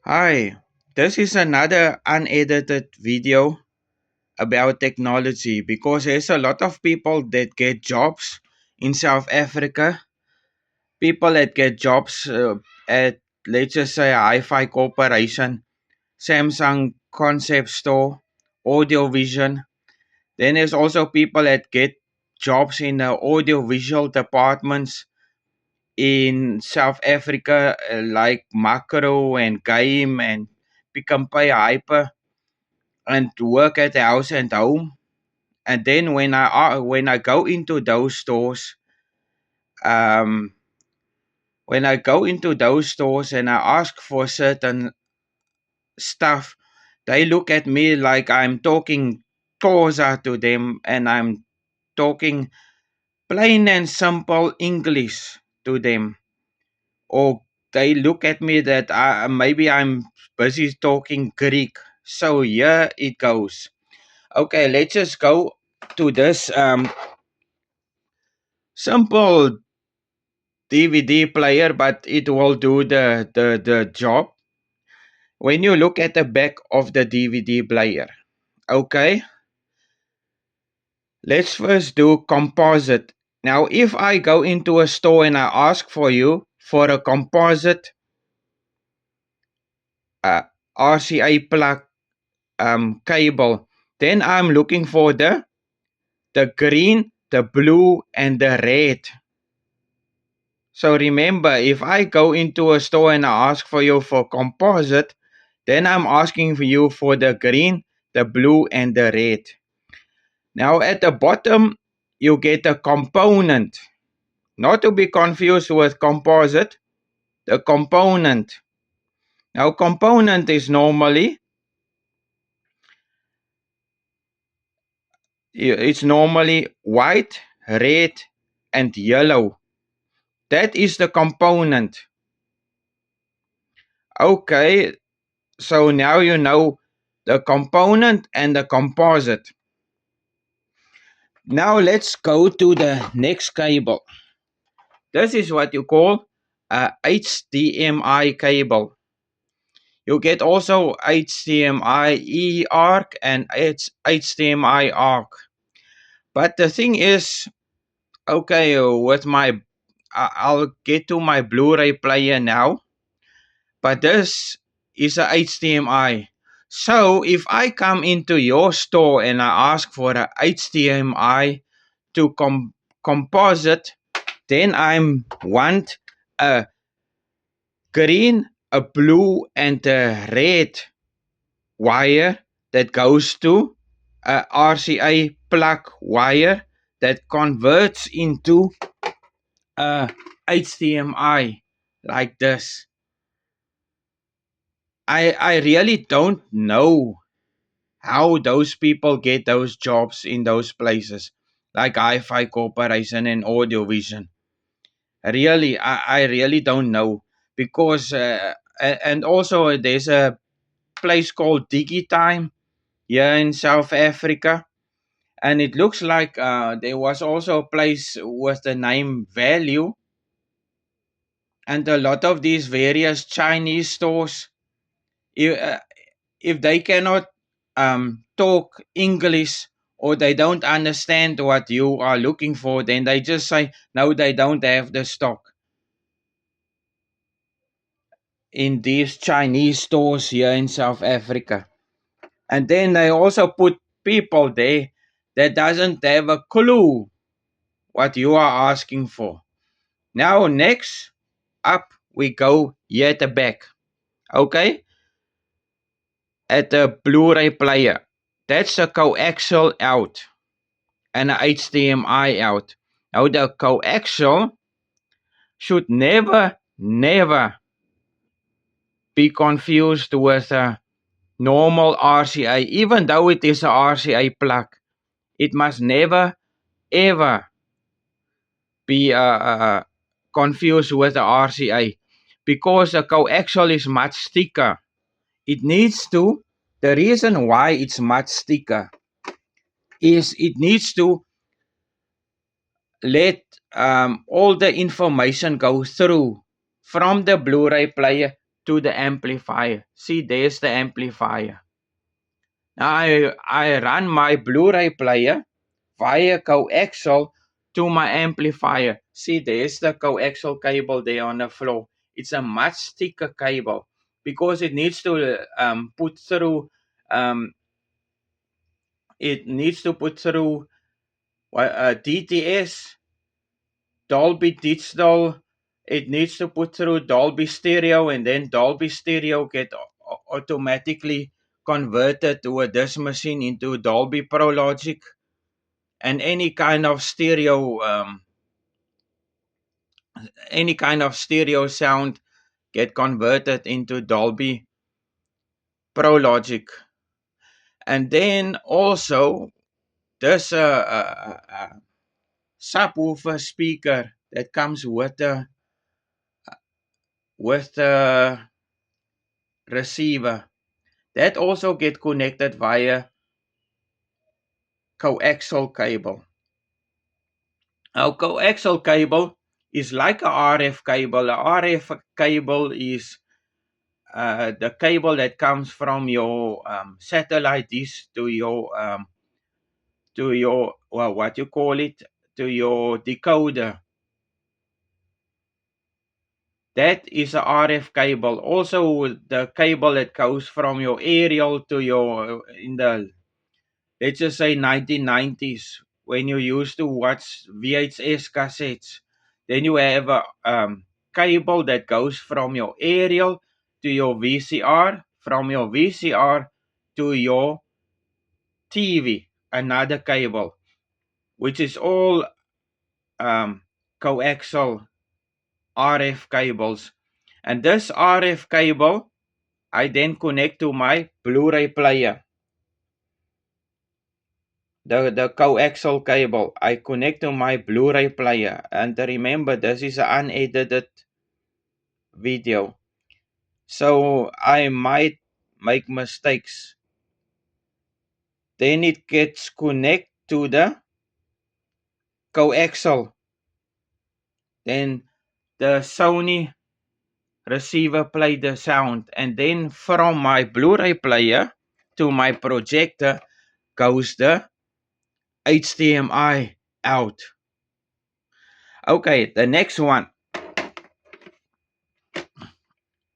Hi, this is another unedited video about technology because there's a lot of people that get jobs in South Africa. People that get jobs at, let's just say, a hi-fi corporation, Samsung Concept Store, Audio-Vision. Then there's also people that get jobs in the audiovisual departments in South Africa, like Macro and Game and Pick n Pay Hyper and work at the house and home. And then when I go into those stores, um, when I go into those stores and I ask for certain stuff, they look at me like I'm talking Xhosa to them, and I'm talking plain and simple English to them, or they look at me that maybe I'm busy talking Greek. So here it goes. Okay, let's just go to this simple DVD player, but it will do the job. When you look at the back of the DVD player, okay, let's first do composite. Now, if I go into a store and I ask for you for a composite uh, RCA plug cable, then I'm looking for the green, the blue, and the red. So remember, if I go into a store and I ask for you for composite, then I'm asking for you for the green, the blue, and the red. Now at the bottom, you get a component, not to be confused with composite, the component. Now component is normally white, red, and yellow. That is the component. Okay, so now you know the component and the composite. Now let's go to the next cable. This is what you call a HDMI cable. You get also HDMI eARC and HDMI ARC. But the thing is, okay, I'll get to my Blu-ray player now. But this is a HDMI. So if I come into your store and I ask for a HDMI to composite, then I want a green, a blue, and a red wire that goes to a RCA plug wire that converts into a HDMI like this. I really don't know how those people get those jobs in those places like Hi-Fi Corporation and Audiovision. Really, I really don't know because and also there's a place called Digitime here in South Africa, and it looks like there was also a place with the name Value, and a lot of these various Chinese stores. If, uh, if they cannot talk English or they don't understand what you are looking for, then they just say no, they don't have the stock in these Chinese stores here in South Africa. And then they also put people there that doesn't have a clue what you are asking for. Now next up we go here at the back. Okay? At the Blu-ray player. That's a coaxial out and a HDMI out. Now the coaxial should never be confused with a normal RCA, even though it is a RCA plug. It must never ever be confused with the RCA because the coaxial is much thicker. It needs to, the reason why it's much thicker is it needs to let all the information go through from the Blu-ray player to the amplifier. See, there's the amplifier. Now I run my Blu-ray player via coaxial to my amplifier. See, there's the coaxial cable there on the floor. It's a much thicker cable because it needs to put through um, DTS, Dolby Digital. It needs to put through Dolby Stereo, and then Dolby Stereo get automatically converted to a this machine into Dolby Pro Logic, and any kind of stereo sound get converted into Dolby Pro Logic. And then also there's a subwoofer speaker that comes with the receiver that also get connected via coaxial cable. Now, coaxial cable is like a RF cable. A RF cable is the cable that comes from your satellite dish to your well, what you call it, to your decoder. That is a RF cable. Also, the cable that goes from your aerial to your in the, let's just say, 1990s, when you used to watch VHS cassettes. Then you have a cable that goes from your aerial to your VCR, from your VCR to your TV, another cable, which is all coaxial RF cables. And this RF cable, I then connect to my Blu-ray player. The coaxial cable, I connect to my Blu-ray player. And remember, this is an unedited video. So I might make mistakes. Then it gets connect to the coaxial. Then the Sony receiver play the sound, and then from my Blu-ray player to my projector goes the HDMI out. Okay, the next one.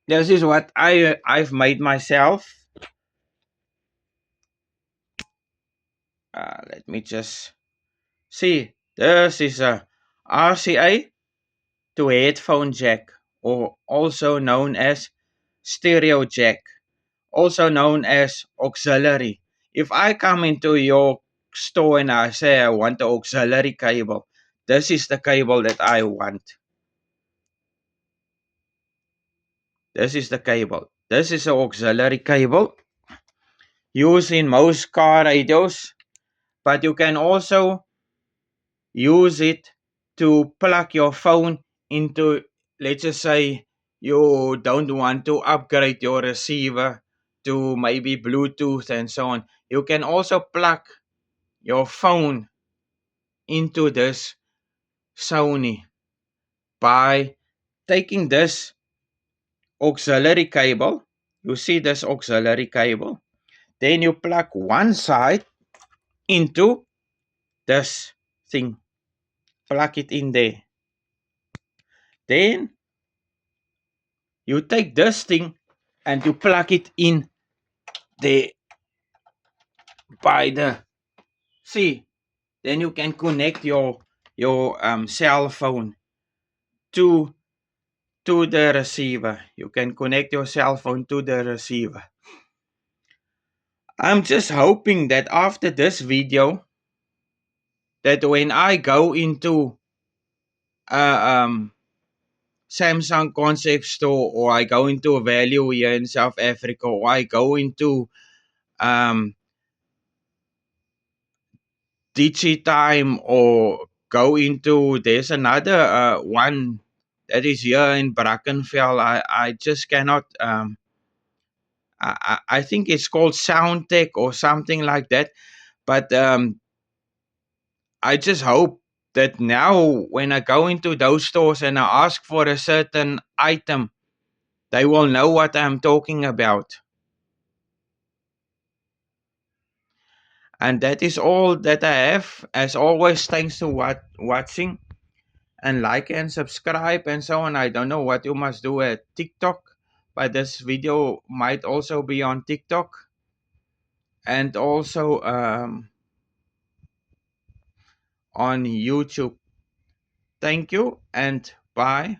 This is what I've made myself. Let me just see. This is a RCA to headphone jack, or also known as stereo jack, also known as auxiliary. If I come into your store and I say I want the auxiliary cable, this is the cable that I want. This is the cable. This is an auxiliary cable used in most car radios, but you can also use it to plug your phone into, let's just say, you don't want to upgrade your receiver to maybe Bluetooth and so on. You can also plug your phone into this Sony by taking this auxiliary cable. You see this auxiliary cable? Then you plug one side into this thing. Plug it in there. Then you take this thing and you plug it in there by the, see. Then you can connect your cell phone to the receiver. You can connect your cell phone to the receiver. I'm just hoping that after this video, that when I go into a Samsung concept store, or I go into a value here in South Africa, or I go into um, DigiTime, or go into, there's another one that is here in Brackenfell. I just cannot. I think it's called Soundtech or something like that. But I just hope that now when I go into those stores and I ask for a certain item, They will know what I'm talking about. And that is all that I have. As always, thanks to watching and like and subscribe and so on. I don't know what you must do at TikTok, but this video might also be on TikTok and also on YouTube. Thank you and bye.